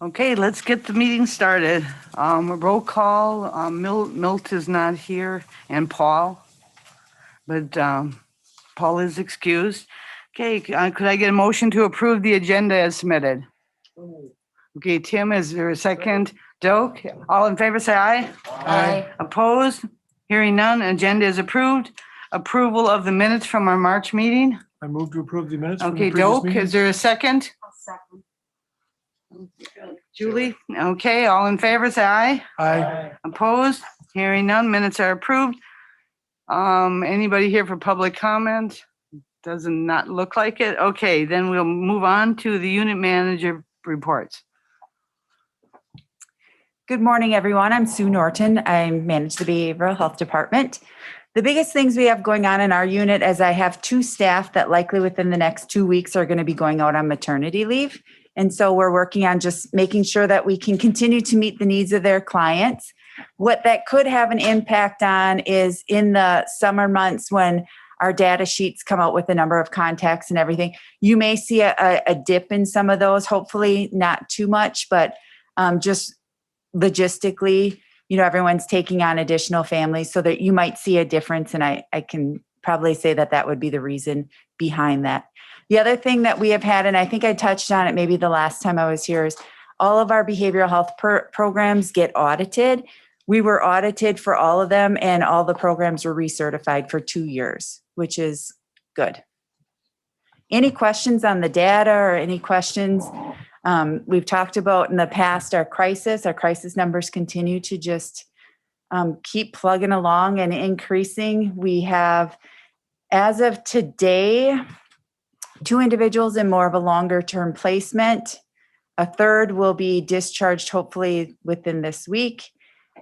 Okay, let's get the meeting started. Roll call, Milt is not here, and Paul, but Paul is excused. Okay, could I get a motion to approve the agenda as submitted? Okay, Tim, is there a second? Doak, all in favor, say aye. Aye. Opposed? Hearing none, agenda is approved. Approval of the minutes from our March meeting. I move to approve the minutes from the Okay, previous Doak, meeting. is there a second? Second. Julie, okay, all in favor, say aye. Aye. Opposed? Hearing none, minutes are approved. Anybody here for public comment? Doesn't not look like it. Okay, then we'll move on to the unit manager reports. Good morning, everyone. I'm Sue Norton. I manage the Behavioral Health Department. The biggest things we have going on in our unit is I have 2 staff that likely within the next 2 weeks are going to be going out on maternity leave. And so we're working on just making sure that we can continue to meet the needs of their clients. What that could have an impact on is in the summer months when our data sheets come out with the number of contacts and everything, you may see a dip in some of those, hopefully not too much, but just logistically, everyone's taking on additional families so that you might see a difference. And I can probably say that would be the reason behind that. The other thing that we have had, and I think I touched on it maybe the last time I was here, is all of our behavioral health programs get audited. We were audited for all of them, and all the programs were recertified for 2 years, which is good. Any questions on the data or any questions? We've talked about in the past our crisis numbers continue to just keep plugging along and increasing. We have, as of today, 2 individuals in more of a longer term placement. A third will be discharged hopefully within this week.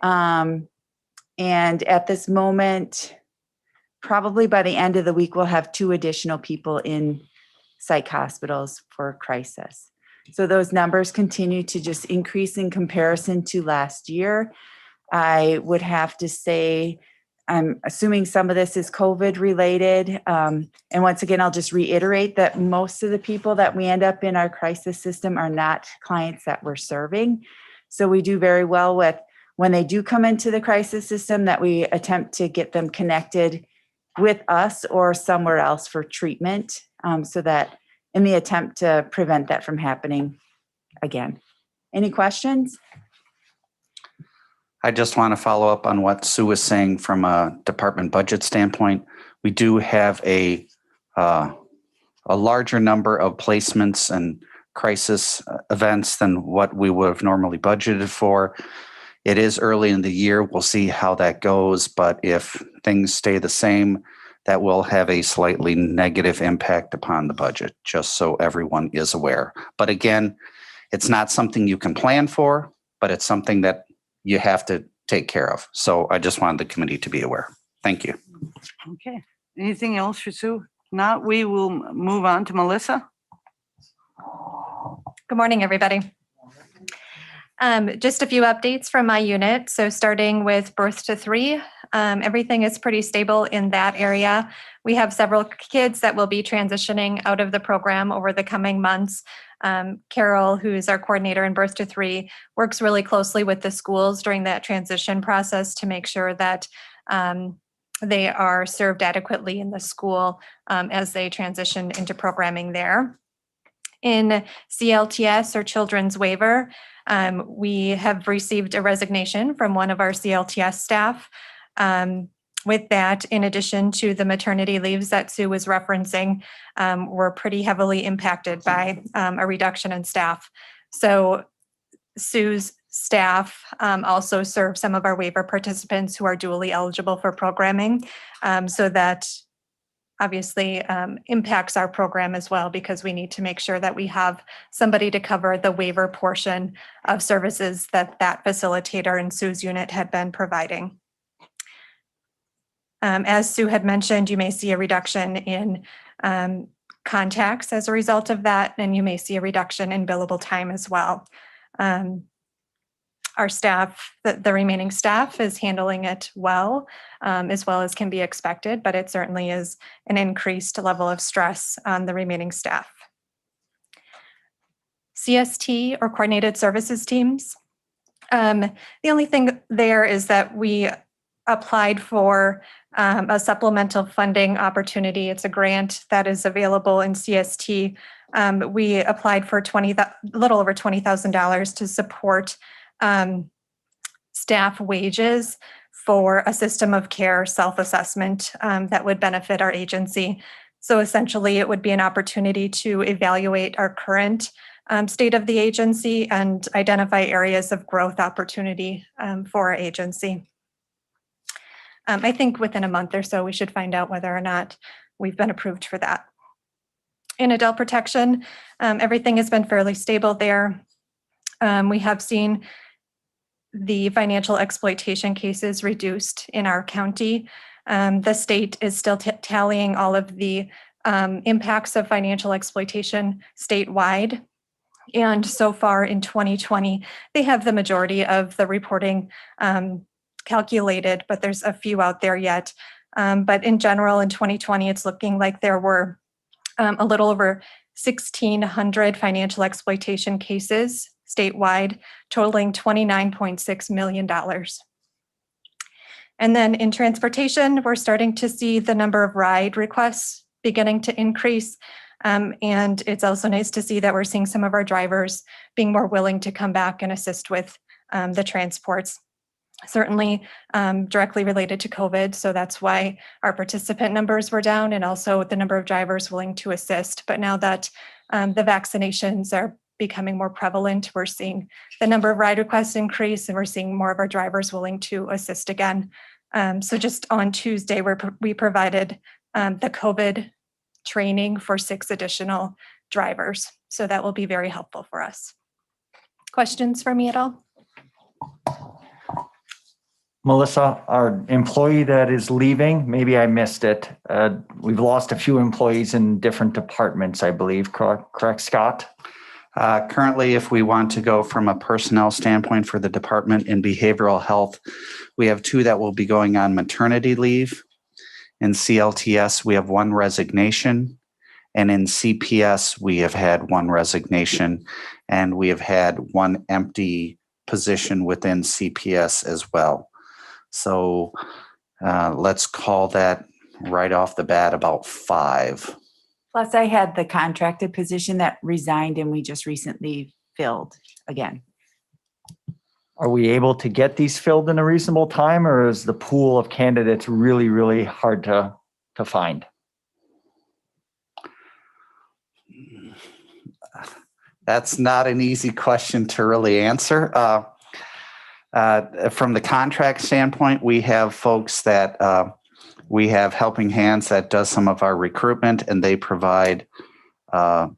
And at this moment, probably by the end of the week, we'll have 2 additional people in psych hospitals for crisis. So those numbers continue to just increase in comparison to last year. I would have to say, I'm assuming some of this is COVID related. And once again, I'll just reiterate that most of the people that we end up in our crisis system are not clients that we're serving. So we do very well with when they do come into the crisis system that we attempt to get them connected with us or somewhere else for treatment, so that in the attempt to prevent that from happening again. Any questions? I just want to follow up on what Sue was saying from a department budget standpoint. We do have a larger number of placements and crisis events than what we would have normally budgeted for. It is early in the year. We'll see how that goes. But if things stay the same, that will have a slightly negative impact upon the budget, just so everyone is aware. But again, it's not something you can plan for, but it's something that you have to take care of. So I just wanted the committee to be aware. Thank you. Okay, anything else for Sue? Not, we will move on to Melissa. Good morning, everybody. Just a few updates from my unit. So starting with birth to 3, everything is pretty stable in that area. We have several kids that will be transitioning out of the program over the coming months. Carol, who is our coordinator in birth to 3, works really closely with the schools during that transition process to make sure that they are served adequately in the school as they transition into programming there. In CLTS, or Children's Waiver, we have received a resignation from one of our CLTS staff. With that, in addition to the maternity leaves that Sue was referencing, were pretty heavily impacted by a reduction in staff. So Sue's staff also serve some of our waiver participants who are dually eligible for programming. So that obviously impacts our program as well, because we need to make sure that we have somebody to cover the waiver portion of services that facilitator in Sue's unit had been providing. As Sue had mentioned, you may see a reduction in contacts as a result of that, and you may see a reduction in billable time as well. Our staff, the remaining staff, is handling it well as can be expected, but it certainly is an increased level of stress on the remaining staff. CST or coordinated services teams. The only thing there is that we applied for a supplemental funding opportunity. It's a grant that is available in CST. We applied for a little over $20,000 to support staff wages for a system of care self-assessment that would benefit our agency. So essentially, it would be an opportunity to evaluate our current state of the agency and identify areas of growth opportunity for our agency. I think within a month or so, we should find out whether or not we've been approved for that. In adult protection, everything has been fairly stable there. We have seen the financial exploitation cases reduced in our county. The state is still tallying all of the impacts of financial exploitation statewide. And so far in 2020, they have the majority of the reporting calculated, but there's a few out there yet. But in general, in 2020, it's looking like there were a little over 1,600 financial exploitation cases statewide, totaling $29.6 million. And then in transportation, we're starting to see the number of ride requests beginning to increase. And it's also nice to see that we're seeing some of our drivers being more willing to come back and assist with the transports. Certainly directly related to COVID. So that's why our participant numbers were down and also the number of drivers willing to assist. But now that the vaccinations are becoming more prevalent, we're seeing the number of ride requests increase and we're seeing more of our drivers willing to assist again. So just on Tuesday, we provided the COVID training for 6 additional drivers. So that will be very helpful for us. Questions for me at all? Melissa, our employee that is leaving, maybe I missed it. We've lost a few employees in different departments, I believe. Correct, Scott? Currently, if we want to go from a personnel standpoint for the department in behavioral health, we have 2 that will be going on maternity leave. In CLTS, we have 1 resignation. And in CPS, we have had 1 resignation. And we have had 1 empty position within CPS as well. So let's call that right off the bat about 5. Plus, I had the contracted position that resigned and we just recently filled again. Are we able to get these filled in a reasonable time, or is the pool of candidates really, really hard to find? That's not an easy question to really answer. From the contract standpoint, we have folks that we have Helping Hands that does some of our recruitment, and they provide, I'll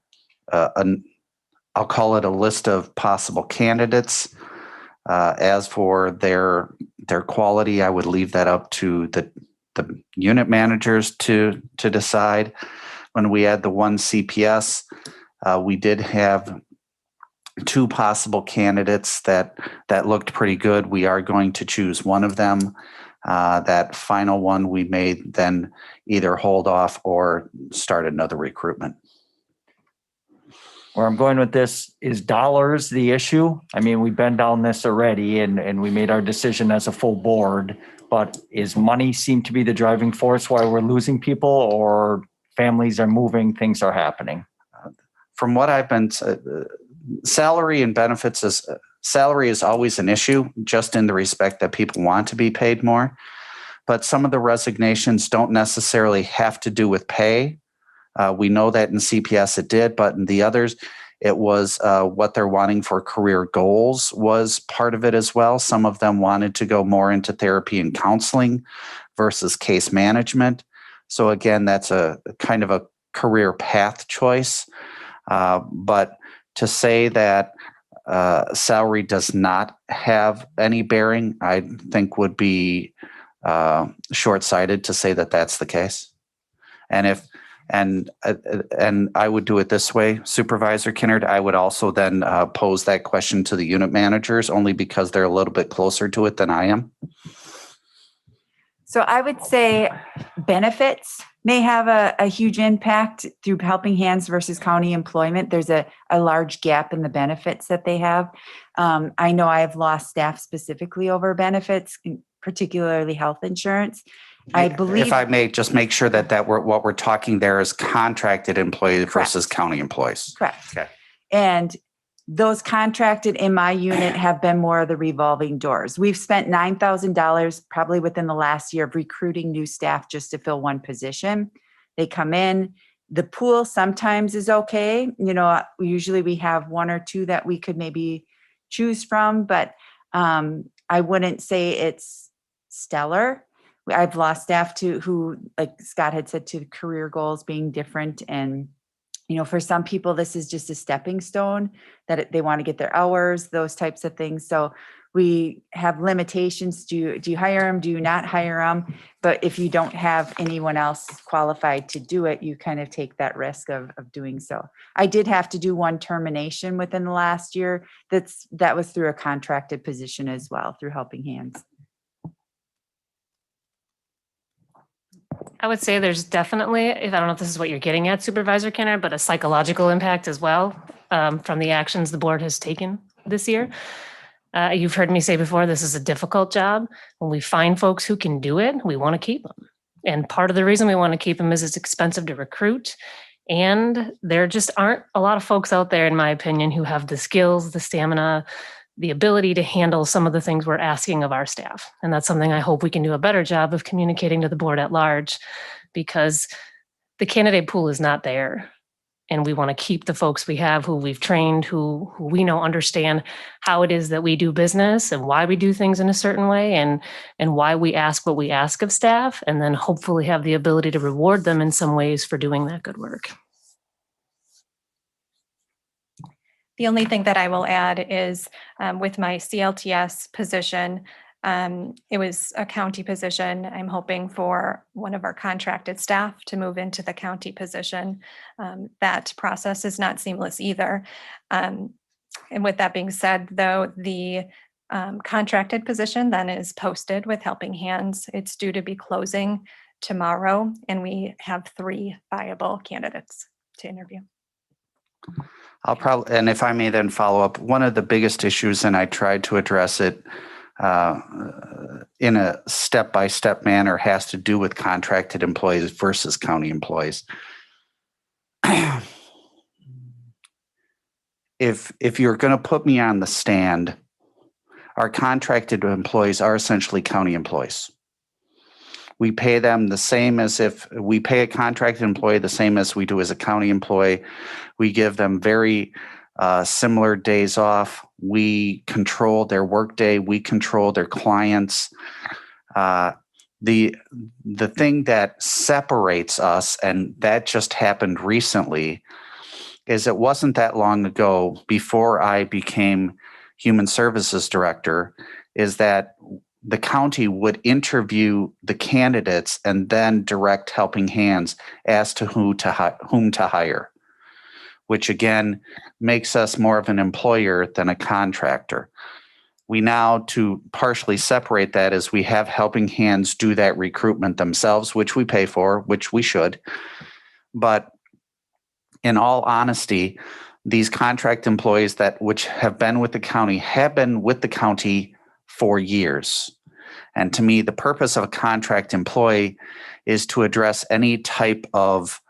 call it a list of possible candidates. As for their quality, I would leave that up to the unit managers to decide. When we had the 1 CPS, we did have 2 possible candidates that looked pretty good. We are going to choose one of them. That final one we may then either hold off or start another recruitment. Where I'm going with this, is dollars the issue? I mean, we've been down this already and we made our decision as a full board, but is money seem to be the driving force why we're losing people, or families are moving, things are happening? From what I've been, salary and benefits salary is always an issue, just in the respect that people want to be paid more. But some of the resignations don't necessarily have to do with pay. We know that in CPS it did, but in the others, it was what they're wanting for career goals was part of it as well. Some of them wanted to go more into therapy and counseling versus case management. So again, that's a kind of a career path choice. But to say that salary does not have any bearing, I think would be short-sighted to say that that's the case. And I would do it this way, Supervisor Kinnard. I would also then pose that question to the unit managers, only because they're a little bit closer to it than I am. So I would say benefits may have a huge impact through Helping Hands versus county employment. There's a large gap in the benefits that they have. I know I have lost staff specifically over benefits, particularly health insurance. I believe. If I may just make sure that what we're talking there is contracted employees versus county employees. Correct. Okay. And those contracted in my unit have been more of the revolving doors. We've spent $9,000 probably within the last year of recruiting new staff just to fill one position. They come in. The pool sometimes is okay. Usually we have one or two that we could maybe choose from, but I wouldn't say it's stellar. I've lost staff to who, like Scott had said, to career goals being different. And for some people, this is just a stepping stone that they want to get their hours, those types of things. So we have limitations. Do you hire them? Do you not hire them? But if you don't have anyone else qualified to do it, you kind of take that risk of doing so. I did have to do one termination within the last year. That was through a contracted position as well, through Helping Hands. I would say there's definitely, I don't know if this is what you're getting at, Supervisor Kenner, but a psychological impact as well from the actions the board has taken this year. You've heard me say before, this is a difficult job. When we find folks who can do it, we want to keep them. And part of the reason we want to keep them is it's expensive to recruit. And there just aren't a lot of folks out there, in my opinion, who have the skills, the stamina, the ability to handle some of the things we're asking of our staff. And that's something I hope we can do a better job of communicating to the board at large, because the candidate pool is not there. And we want to keep the folks we have who we've trained, who we know understand how it is that we do business and why we do things in a certain way and why we ask what we ask of staff, and then hopefully have the ability to reward them in some ways for doing that good work. The only thing that I will add is with my CLTS position, it was a county position. I'm hoping for one of our contracted staff to move into the county position. That process is not seamless either. And with that being said, though, the contracted position then is posted with Helping Hands. It's due to be closing tomorrow, and we have 3 viable candidates to interview. And if I may then follow up, one of the biggest issues, and I tried to address it in a step-by-step manner, has to do with contracted employees versus county employees. If you're going to put me on the stand, our contracted employees are essentially county employees. We pay them the same as if we pay a contracted employee the same as we do as a county employee. We give them very similar days off. We control their workday. We control their clients. The thing that separates us, and that just happened recently, is it wasn't that long ago, before I became Human Services Director, is that the county would interview the candidates and then direct Helping Hands as to whom to hire, which again makes us more of an employer than a contractor. We now, to partially separate that, is we have Helping Hands do that recruitment themselves, which we pay for, which we should. But in all honesty, these contract employees which have been with the county have been with the county for years. And to me, the purpose of a contract employee is to address any type of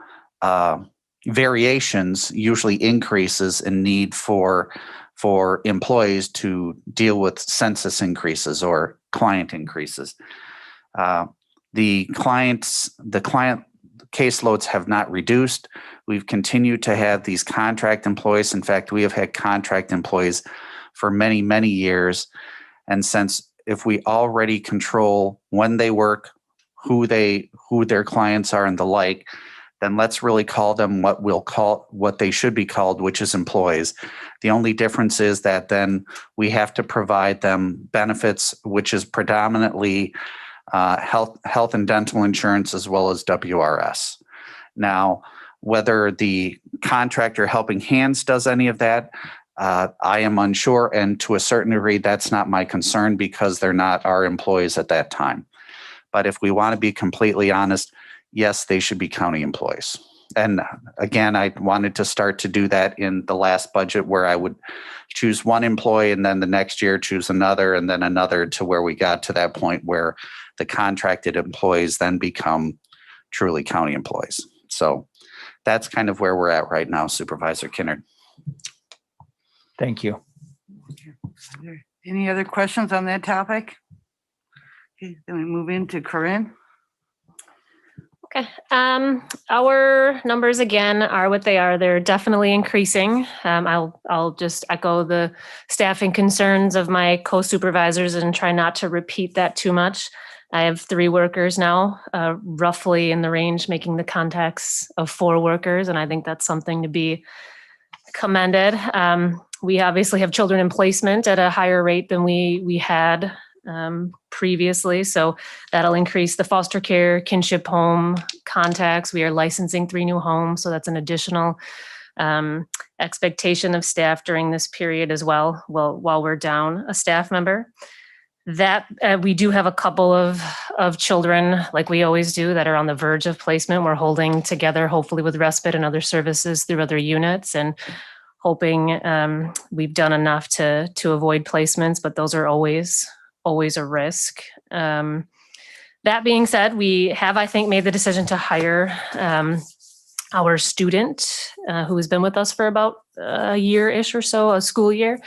variations, usually increases in need for employees to deal with census increases or client increases. The client caseloads have not reduced. We've continued to have these contract employees. In fact, we have had contract employees for many, many years. And since if we already control when they work, who their clients are and the like, then let's really call them what they should be called, which is employees. The only difference is that then we have to provide them benefits, which is predominantly health and dental insurance, as well as WRS. Now, whether the contractor Helping Hands does any of that, I am unsure, and to a certain degree, that's not my concern because they're not our employees at that time. But if we want to be completely honest, yes, they should be county employees. And again, I wanted to start to do that in the last budget where I would choose one employee and then the next year choose another and then another, to where we got to that point where the contracted employees then become truly county employees. So that's kind of where we're at right now, Supervisor Kinnard. Thank you. Are there any other questions on that topic? Okay, then we move into Corinne. Okay. Our numbers again are what they are. They're definitely increasing. I'll just echo the staffing concerns of my co-supervisors and try not to repeat that too much. I have 3 workers now, roughly in the range, making the contacts of 4 workers. And I think that's something to be commended. We obviously have children in placement at a higher rate than we had previously. So that'll increase the foster care, kinship home contacts. We are licensing 3 new homes. So that's an additional expectation of staff during this period as well, while we're down a staff member. That we do have a couple of children, like we always do, that are on the verge of placement. We're holding together, hopefully with respite and other services through other units, and hoping we've done enough to avoid placements, but those are always a risk. That being said, we have, I think, made the decision to hire our student who has been with us for about a year-ish or so, a school year.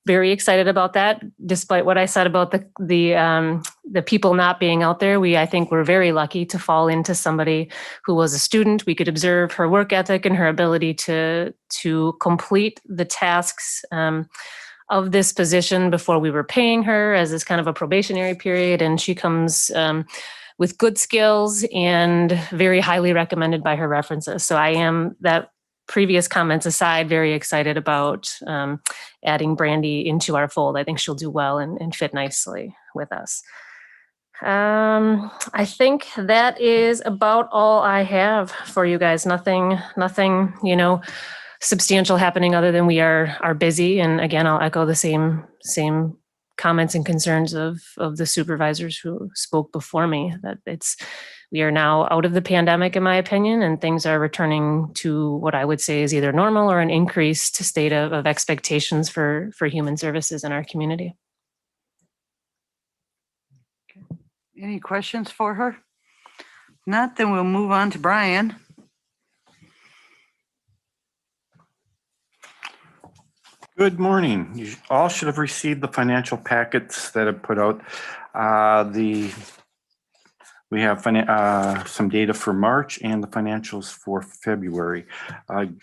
Very excited about that. Despite what I said about the people not being out there, I think we're very lucky to fall into somebody who was a student. We could observe her work ethic and her ability to complete the tasks of this position before we were paying her, as this kind of a probationary period. And she comes with good skills and very highly recommended by her references. So I am, that previous comments aside, very excited about adding Brandy into our fold. I think she'll do well and fit nicely with us. I think that is about all I have for you guys. Nothing, substantial happening other than we are busy. And again, I'll echo the same comments and concerns of the supervisors who spoke before me, that we are now out of the pandemic, in my opinion, and things are returning to what I would say is either normal or an increased state of expectations for human services in our community. Any questions for her? Not, then we'll move on to Brian. Good morning. You all should have received the financial packets that have put out. We have some data for March and the financials for February.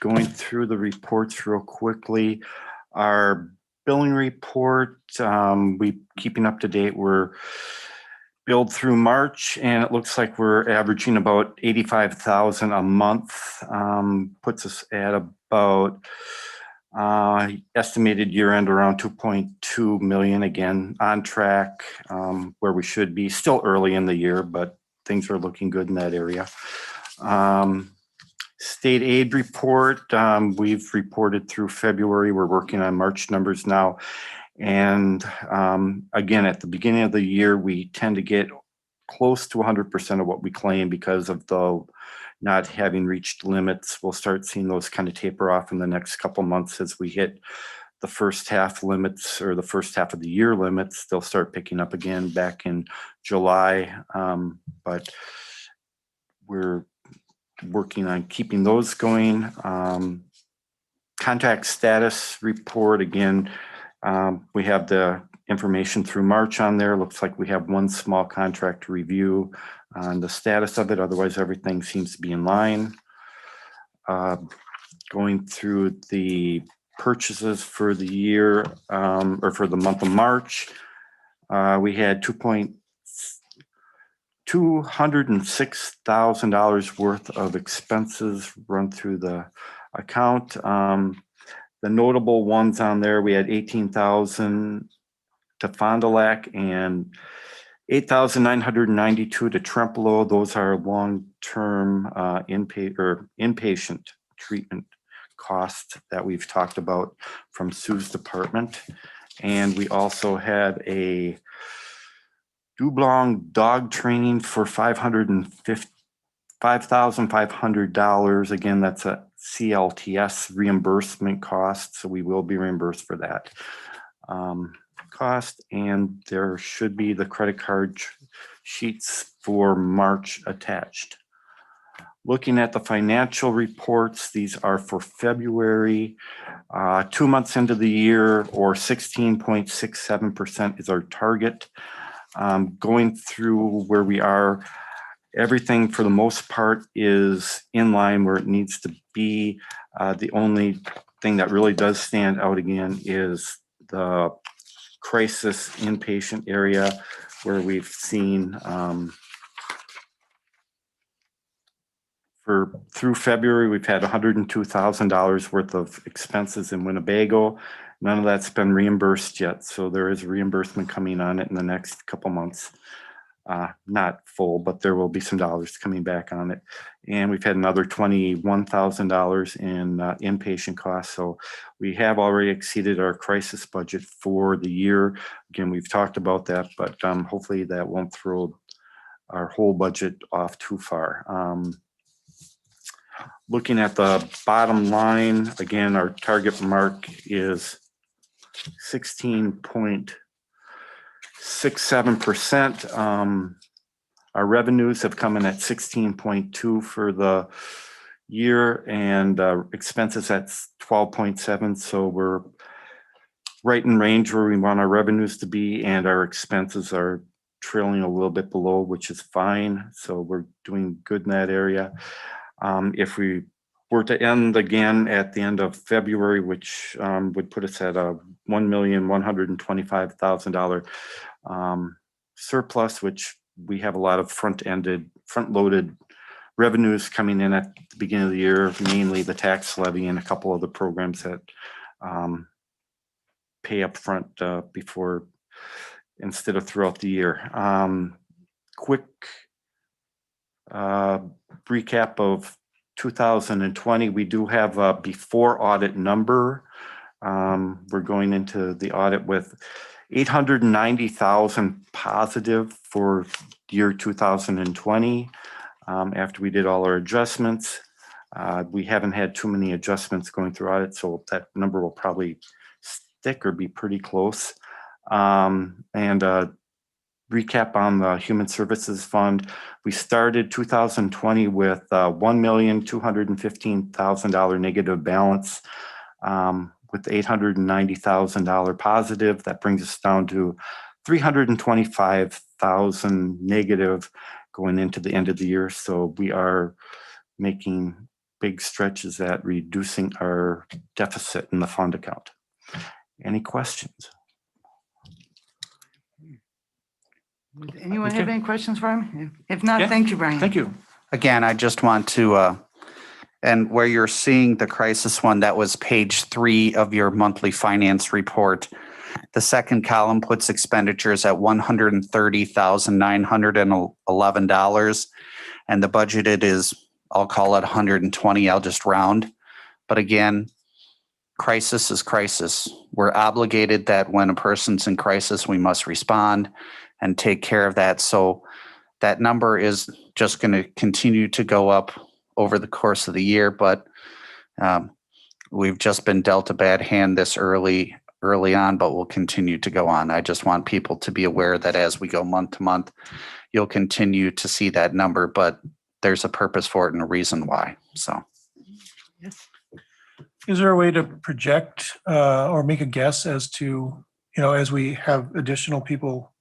Going through the reports real quickly. Our billing report, we keeping up to date. We're billed through March, and it looks like we're averaging about $85,000 a month. Puts us at about estimated year end around 2.2 million, again, on track where we should be. Still early in the year, but things are looking good in that area. State aid report, we've reported through February. We're working on March numbers now. And again, at the beginning of the year, we tend to get close to 100% of what we claim because of the not having reached limits. We'll start seeing those kind of taper off in the next couple months as we hit the first half limits, or the first half of the year limits. They'll start picking up again back in July. But we're working on keeping those going. Contact status report, again, we have the information through March on there. Looks like we have one small contract review on the status of it. Otherwise, everything seems to be in line. Going through the purchases for the year, or for the month of March, we had $206,000 worth of expenses run through the account. The notable ones on there, we had $18,000 to Fond du Lac and $8,992 to Trempealeau. Those are long-term inpatient treatment costs that we've talked about from Sue's department. And we also had a Dublong dog training for $550 $5,500. Again, that's a CLTS reimbursement cost, so we will be reimbursed for that cost. And there should be the credit card sheets for March attached. Looking at the financial reports, these are for February. 2 months into the year, or 16.67% is our target. Going through where we are, everything for the most part is in line where it needs to be. The only thing that really does stand out again is the crisis inpatient area, where we've seen through February, we've had $102,000 worth of expenses in Winnebago. None of that's been reimbursed yet, so there is reimbursement coming on it in the next couple months. Not full, but there will be some dollars coming back on it. And we've had another $21,000 in inpatient costs. So we have already exceeded our crisis budget for the year. Again, we've talked about that, but hopefully that won't throw our whole budget off too far. Looking at the bottom line, again, our target mark is 16.67%. Our revenues have come in at 16.2 for the year, and expenses at 12.7. So we're right in range where we want our revenues to be, and our expenses are trailing a little bit below, which is fine. So we're doing good in that area. If we were to end again at the end of February, which would put us at a $1,125,000 surplus, which we have a lot of front-loaded revenues coming in at the beginning of the year, mainly the tax levy and a couple of the programs that pay up front before instead of throughout the year. Quick recap of 2020. We do have a before audit number. We're going into the audit with 890,000 positive for year 2020. After we did all our adjustments, we haven't had too many adjustments going through audit, so that number will probably stick or be pretty close. Recap on the Human Services Fund. We started 2020 with $1,215,000 negative balance, with $890,000 positive. That brings us down to $325,000 negative going into the end of the year. So we are making big stretches at reducing our deficit in the fund account. Any questions? Would anyone have Okay. any questions for him? If not, Yeah. thank you, Brian. Thank you. Again, I just want to, and where you're seeing the crisis one, that was page 3 of your monthly finance report. The second column puts expenditures at $130,911, and the budgeted is, I'll call it 120. I'll just round. But again, crisis is crisis. We're obligated that when a person's in crisis, we must respond and take care of that. So that number is just going to continue to go up over the course of the year, but we've just been dealt a bad hand this early on, but we'll continue to go on. I just want people to be aware that as we go month to month, you'll continue to see that number, but there's a purpose for it and a reason why. So Is there a way to project or make a guess as to, as we have additional people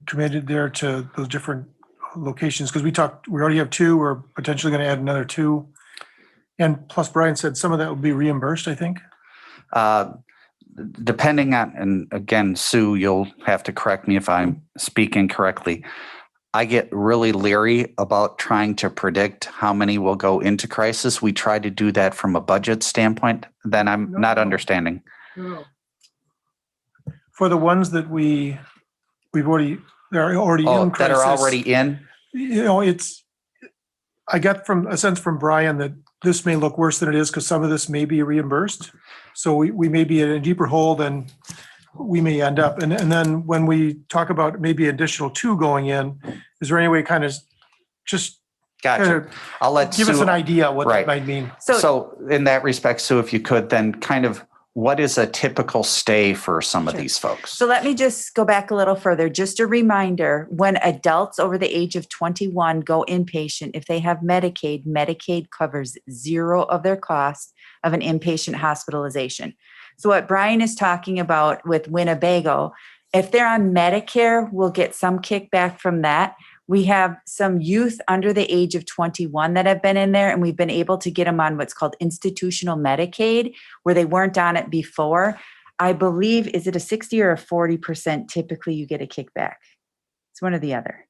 committed there to those different locations? Because we already have 2, we're potentially going to add another 2. And plus Brian said some of that will be reimbursed, I think. Depending on, and again, Sue, you'll have to correct me if I'm speaking correctly. I get really leery about trying to predict how many will go into crisis. We try to do that from a budget standpoint. Then I'm not understanding. For the ones that they're already in crisis. That are already in? I got a sense from Brian that this may look worse than it is because some of this may be reimbursed. So we may be in a deeper hole than we may end up. And then when we talk about maybe additional 2 going in, is there any way kind of just Gotcha. kind I'll let of give us Sue- an idea what Right. that might mean. So in that respect, Sue, if you could, then kind of what is a typical stay for some of Sure. these folks? So let me just go back a little further. Just a reminder, when adults over the age of 21 go inpatient, if they have Medicaid, Medicaid covers zero of their cost of an inpatient hospitalization. So what Brian is talking about with Winnebago, if they're on Medicare, we'll get some kickback from that. We have some youth under the age of 21 that have been in there, and we've been able to get them on what's called institutional Medicaid, where they weren't on it before. I believe, is it a 60 or a 40% typically you get a kickback? It's one or the other.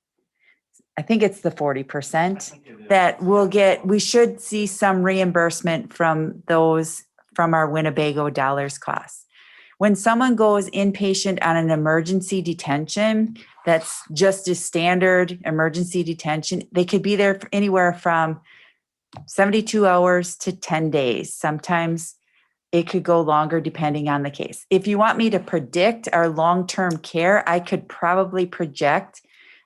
I think it's the 40% that we'll get. We should see some reimbursement from those, from our Winnebago dollars costs. When someone goes inpatient on an emergency detention, that's just a standard emergency detention. They could be there for anywhere from 72 hours to 10 days. Sometimes it could go longer depending on the case. If you want me to predict our long-term care, I could probably project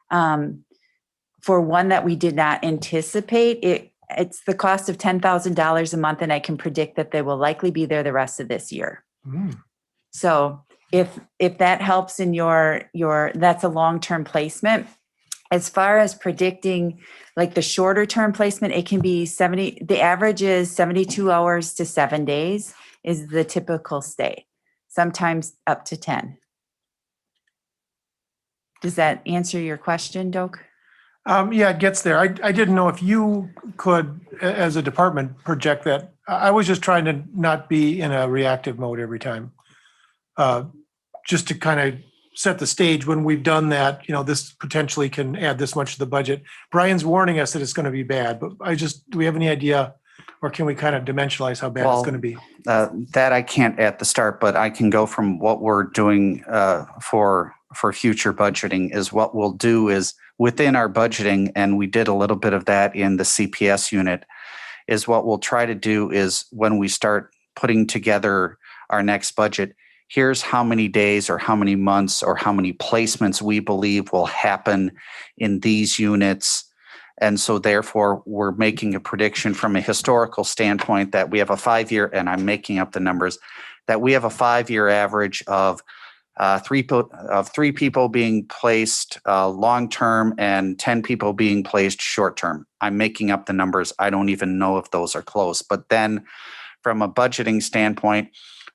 for one that we did not anticipate. It's the cost of $10,000 a month, and I can predict that they will likely be there the rest of this year. So if that helps in your that's a long-term placement. As far as predicting like the shorter term placement, it can be the average is 72 hours to 7 days is the typical stay, sometimes up to 10. Does that answer your question, Doak? Yeah, it gets there. I didn't know if you could, as a department, project that. I was just trying to not be in a reactive mode every time. Just to kind of set the stage when we've done that, this potentially can add this much to the budget. Brian's warning us that it's going to be bad, but do we have any idea, or can we kind of dimensionalize how bad it's going to be? That I can't at the start, but I can go from what we're doing for future budgeting is what we'll do is within our budgeting, and we did a little bit of that in the CPS unit, is what we'll try to do is when we start putting together our next budget, here's how many days or how many months or how many placements we believe will happen in these units. And so therefore, we're making a prediction from a historical standpoint that we have a 5-year, and I'm making up the numbers, that we have a 5-year average of three people being placed long-term and 10 people being placed short-term. I'm making up the numbers. I don't even know if those are close. But then from a budgeting standpoint,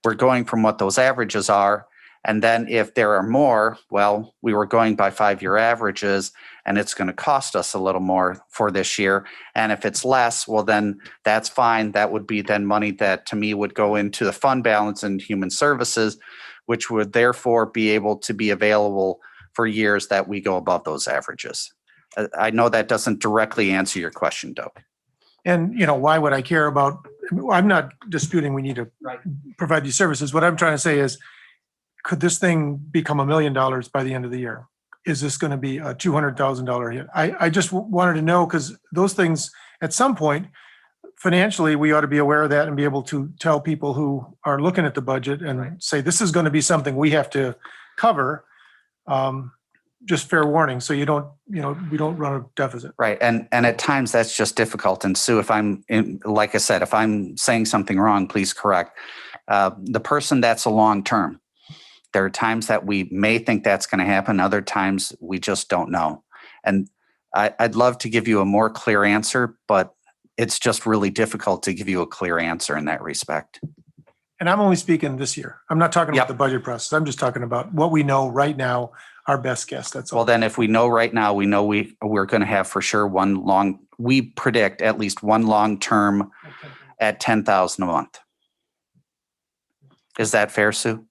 we're going from what those averages are. And then if there are more, well, we were going by 5-year averages, and it's going to cost us a little more for this year. And if it's less, well, then that's fine. That would be then money that to me would go into the fund balance and human services, which would therefore be able to be available for years that we go above those averages. I know that doesn't directly answer your question, Doug. And, why would I care about, I'm not disputing we need to provide these services. What I'm trying to say is, could this thing become $1 million by the end of the year? Is this going to be a $200,000 hit? I just wanted to know, because those things at some point, financially, we ought to be aware of that and be able to tell people who are looking at the budget and say, this is going to be something we have to cover. Just fair warning. So we don't run a deficit. Right. And at times that's just difficult. And Sue, like I said, if I'm saying something wrong, please correct. The person that's a long-term, there are times that we may think that's going to happen. Other times we just don't know. And I'd love to give you a more clear answer, but it's just really difficult to give you a clear answer in that respect. And I'm only speaking this year. I'm not talking about the budget process. I'm just talking about what we know right now, our best guess. That's all. Well, then if we know right now, we know we're going to have for sure we predict at least one long-term at $10,000 a month. Is that fair, Sue?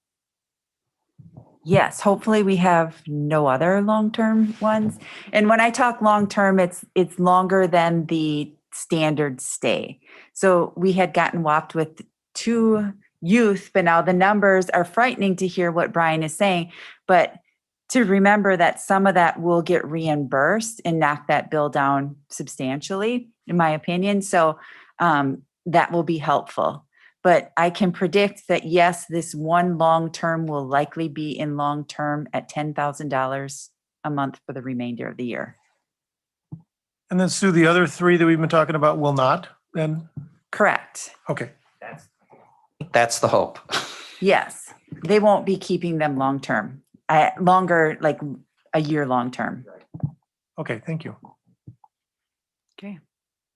Yes, hopefully we have no other long-term ones. And when I talk long-term, it's longer than the standard stay. So we had gotten whopped with 2 youth, but now the numbers are frightening to hear what Brian is saying. But to remember that some of that will get reimbursed and knock that bill down substantially, in my opinion. So that will be helpful. But I can predict that, yes, this one long-term will likely be in long-term at $10,000 a month for the remainder of the year. And then Sue, the other three that we've been talking about will not then? Correct. Okay. That's the hope. Yes. They won't be keeping them long-term, longer, like a year long-term. Okay, thank you. Okay.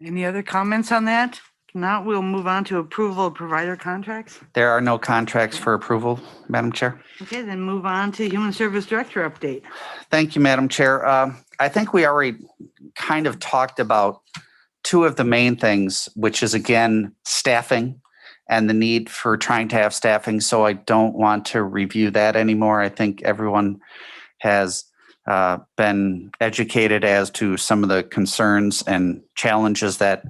Any other comments on that? Now we'll move on to approval of provider contracts. There are no contracts for approval, Madam Chair. Okay, then move on to Human Service Director update. Thank you, Madam Chair. I think we already kind of talked about two of the main things, which is again, staffing and the need for trying to have staffing. So I don't want to review that anymore. I think everyone has been educated as to some of the concerns and challenges that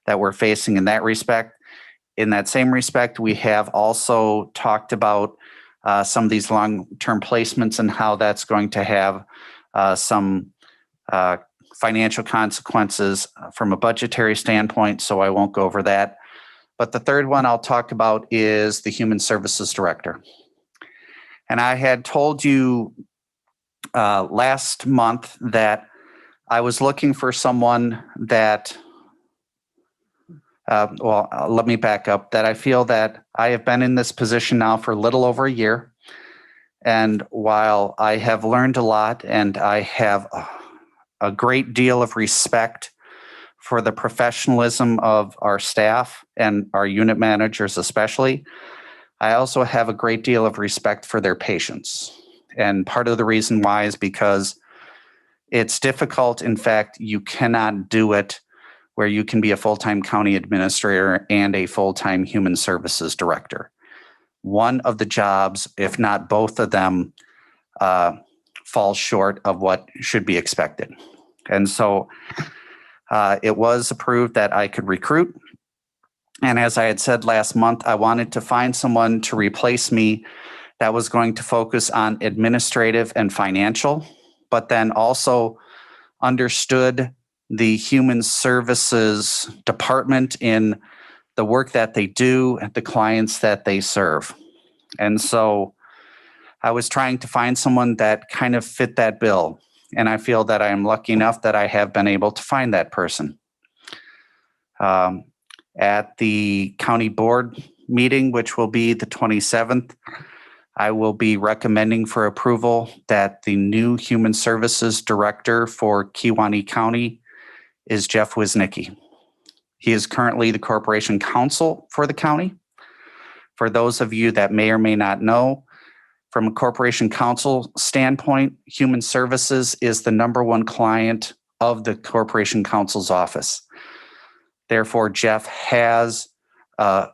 we're facing in that respect. In that same respect, we have also talked about some of these long-term placements and how that's going to have some financial consequences from a budgetary standpoint, so I won't go over that. But the third one I'll talk about is the Human Services Director. And I had told you last month that I was looking for someone that, let me back up, that I feel that I have been in this position now for a little over a year. And while I have learned a lot and I have a great deal of respect for the professionalism of our staff and our unit managers especially, I also have a great deal of respect for their patience. And part of the reason why is because it's difficult. In fact, you cannot do it where you can be a full-time county administrator and a full-time human services director. One of the jobs, if not both of them, falls short of what should be expected. And so it was approved that I could recruit. And as I had said last month, I wanted to find someone to replace me that was going to focus on administrative and financial, but then also understood the human services department in the work that they do and the clients that they serve. And so I was trying to find someone that kind of fit that bill. And I feel that I am lucky enough that I have been able to find that person. At the county board meeting, which will be the 27th, I will be recommending for approval that the new Human Services Director for Kiwani County is Jeff Wisnicki. He is currently the Corporation Counsel for the county. For those of you that may or may not know, from a Corporation Counsel standpoint, Human Services is the #1 client of the Corporation Counsel's office. Therefore, Jeff has a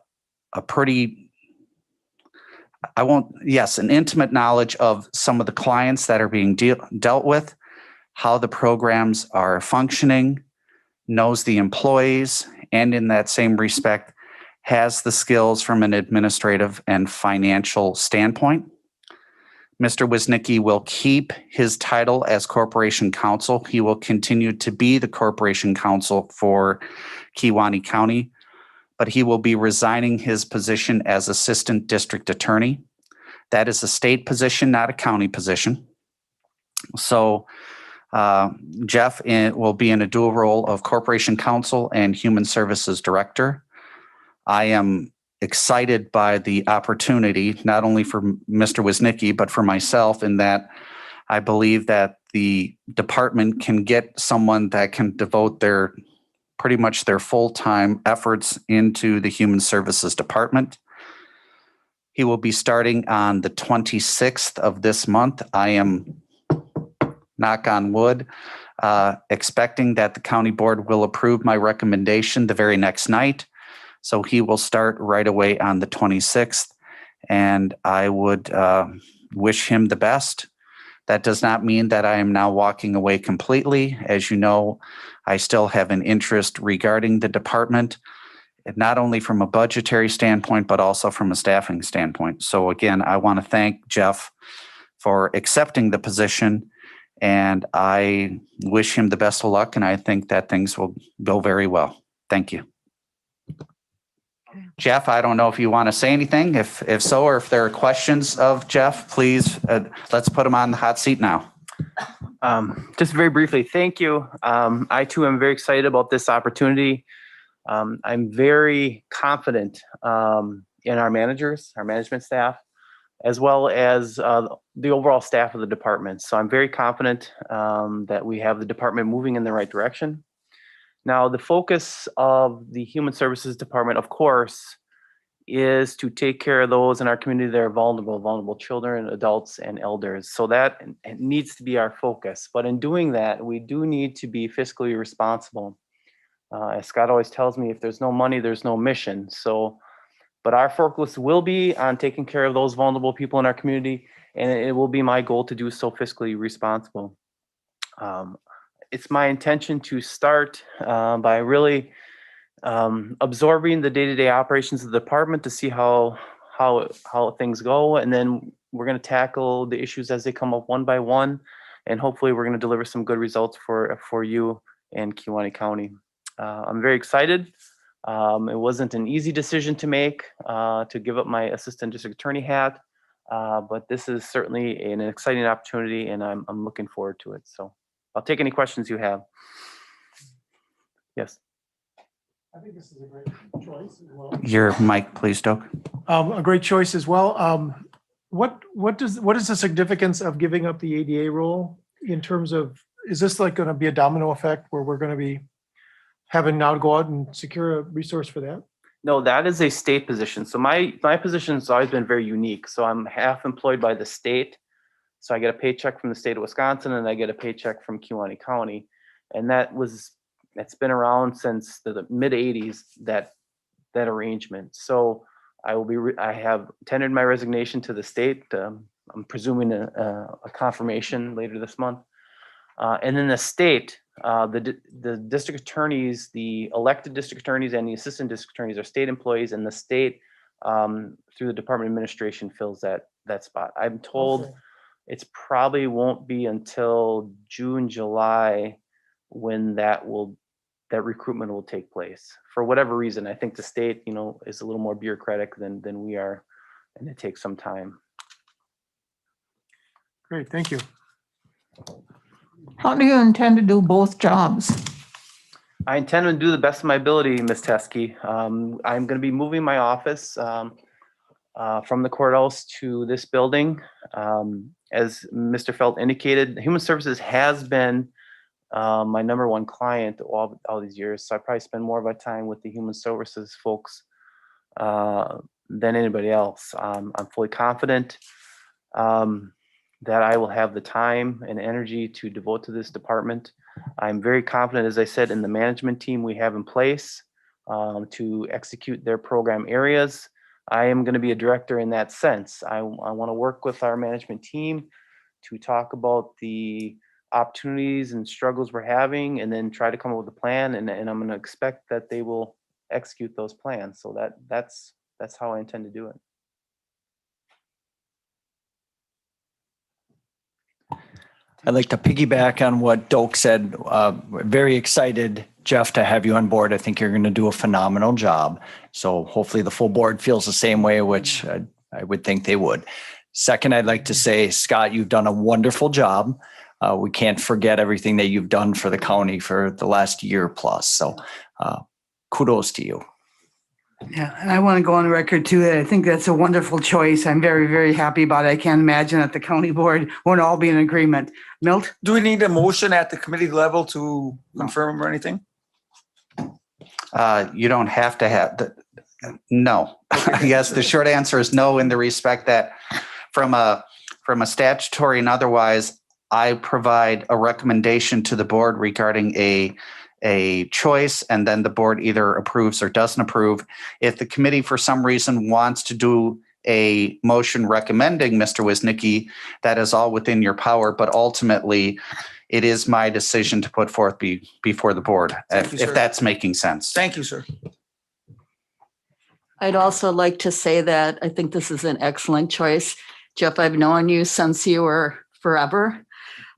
pretty, an intimate knowledge of some of the clients that are being dealt with, how the programs are functioning, knows the employees, and in that same respect, has the skills from an administrative and financial standpoint. Mr. Wisnicki will keep his title as Corporation Counsel. He will continue to be the Corporation Counsel for Kiwani County, but he will be resigning his position as Assistant District Attorney. That is a state position, not a county position. So Jeff will be in a dual role of Corporation Counsel and Human Services Director. I am excited by the opportunity, not only for Mr. Wisnicki, but for myself, in that I believe that the department can get someone that can devote pretty much their full-time efforts into the Human Services Department. He will be starting on the 26th of this month. I am, knock on wood, expecting that the county board will approve my recommendation the very next night. So he will start right away on the 26th, and I would wish him the best. That does not mean that I am now walking away completely. As you know, I still have an interest regarding the department, not only from a budgetary standpoint, but also from a staffing standpoint. So again, I want to thank Jeff for accepting the position, and I wish him the best of luck, and I think that things will go very well. Thank you. Jeff, I don't know if you want to say anything. If so, or if there are questions of Jeff, please, let's put him on the hot seat now. Just very briefly, thank you. I too am very excited about this opportunity. I'm very confident in our managers, our management staff, as well as the overall staff of the department. So I'm very confident that we have the department moving in the right direction. Now, the focus of the Human Services Department, of course, is to take care of those in our community that are vulnerable children, adults, and elders. So that needs to be our focus. But in doing that, we do need to be fiscally responsible. As Scott always tells me, if there's no money, there's no mission. So, but our focus will be on taking care of those vulnerable people in our community, and it will be my goal to do so fiscally responsible. It's my intention to start by really absorbing the day-to-day operations of the department to see how things go, and then we're going to tackle the issues as they come up one by one, and hopefully we're going to deliver some good results for you and Kiwani County. I'm very excited. It wasn't an easy decision to make to give up my assistant district attorney hat, but this is certainly an exciting opportunity, and I'm looking forward to it. So I'll take any questions you have. Yes. I think this is a great choice as well. Your mic, please, Doug. A great choice as well. What is the significance of giving up the ADA role in terms of, is this like going to be a domino effect where we're going to be having now to go out and secure a resource for that? No, that is a state position. So my position has always been very unique. So I'm half employed by the state. So I get a paycheck from the state of Wisconsin, and I get a paycheck from Kiwani County. And that's been around since the mid 80s, that arrangement. So I have tendered my resignation to the state. I'm presuming a confirmation later this month. And then the state, the district attorneys, the elected district attorneys and the assistant district attorneys are state employees, and the state through the Department of Administration fills that spot. I'm told it's probably won't be until June, July when that recruitment will take place. For whatever reason, I think the state, is a little more bureaucratic than we are, and it takes some time. Great, thank you. How do you intend to do both jobs? I intend to do the best of my ability, Ms. Teskey. I'm going to be moving my office from the courthouse to this building. As Mr. Felt indicated, Human Services has been my number one client all these years. So I probably spend more of my time with the Human Services folks than anybody else. I'm fully confident that I will have the time and energy to devote to this department. I'm very confident, as I said, in the management team we have in place to execute their program areas. I am going to be a director in that sense. I want to work with our management team to talk about the opportunities and struggles we're having, and then try to come up with a plan. And I'm going to expect that they will execute those plans. So that's how I intend to do it. I'd like to piggyback on what Doak said. Very excited, Jeff, to have you on board. I think you're going to do a phenomenal job. So hopefully the full board feels the same way, which I would think they would. Second, I'd like to say, Scott, you've done a wonderful job. We can't forget everything that you've done for the county for the last year plus. So kudos to you. Yeah, and I want to go on record too that I think that's a wonderful choice. I'm very, very happy about it. I can't imagine that the county board won't all be in agreement. Milt? Do we need a motion at the committee level to confirm or anything? You don't have to have no. Yes, the short answer is no, in the respect that from a statutory and otherwise, I provide a recommendation to the board regarding a choice, and then the board either approves or doesn't approve. If the committee for some reason wants to do a motion recommending Mr. Wisnicki, that is all within your power, but ultimately it is my decision to put forth before the board, if that's making sense. Thank you, sir. I'd also like to say that I think this is an excellent choice. Jeff, I've known you since you were forever.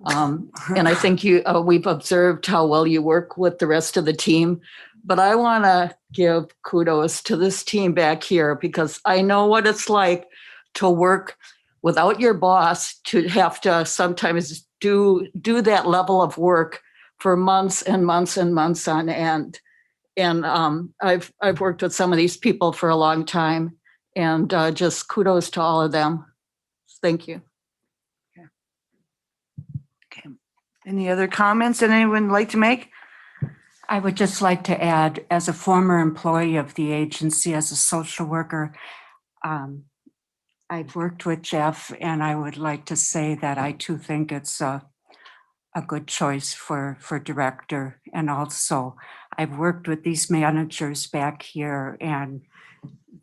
And I think we've observed how well you work with the rest of the team. But I want to give kudos to this team back here, because I know what it's like to work without your boss, to have to sometimes do that level of work for months and months and months on end. And I've worked with some of these people for a long time, and just kudos to all of them. Thank you. Okay. Any other comments that anyone would like to make? I would just like to add, as a former employee of the agency, as a social worker, I've worked with Jeff, and I would like to say that I too think it's a good choice for director. And also, I've worked with these managers back here, and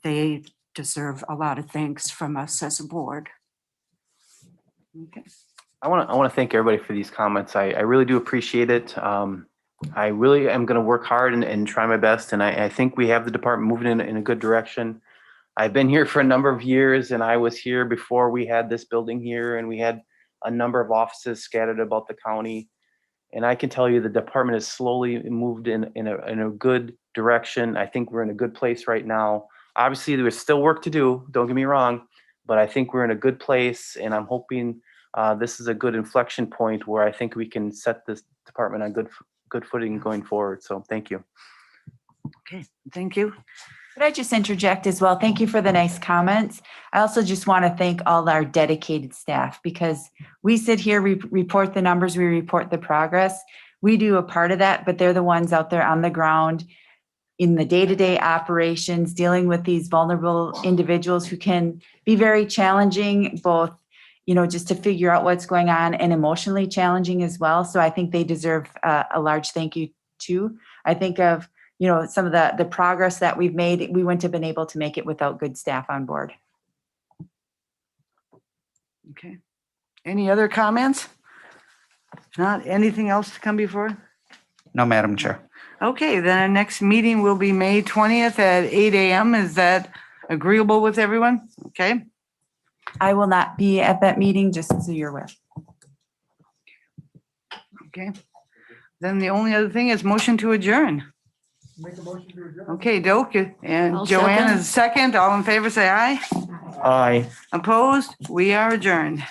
they deserve a lot of thanks from us as a board. Okay. I want to thank everybody for these comments. I really do appreciate it. I really am going to work hard and try my best. And I think we have the department moving in a good direction. I've been here for a number of years, and I was here before we had this building here, and we had a number of offices scattered about the county. And I can tell you the department has slowly moved in a good direction. I think we're in a good place right now. Obviously, there's still work to do, don't get me wrong, but I think we're in a good place, and I'm hoping this is a good inflection point where I think we can set this department on good footing going forward. So thank you. Okay, thank you. Could I just interject as well? Thank you for the nice comments. I also just want to thank all our dedicated staff, because we sit here, we report the numbers, we report the progress. We do a part of that, but they're the ones out there on the ground in the day-to-day operations, dealing with these vulnerable individuals who can be very challenging, both, just to figure out what's going on, and emotionally challenging as well. So I think they deserve a large thank you too. I think of some of the progress that we've made. We wouldn't have been able to make it without good staff on board. Okay. Any other comments? If not, anything else to come before? No, Madam Chair. Okay, then our next meeting will be May 20th at 8 a.m. Is that agreeable with everyone? Okay. I will not be at that meeting, just so you're aware. Okay. Then the only other thing is motion to adjourn. Make a motion to adjourn. Okay, Doke and I'll Joanne second. is second. All in favor, say aye. Aye. Opposed? We are adjourned.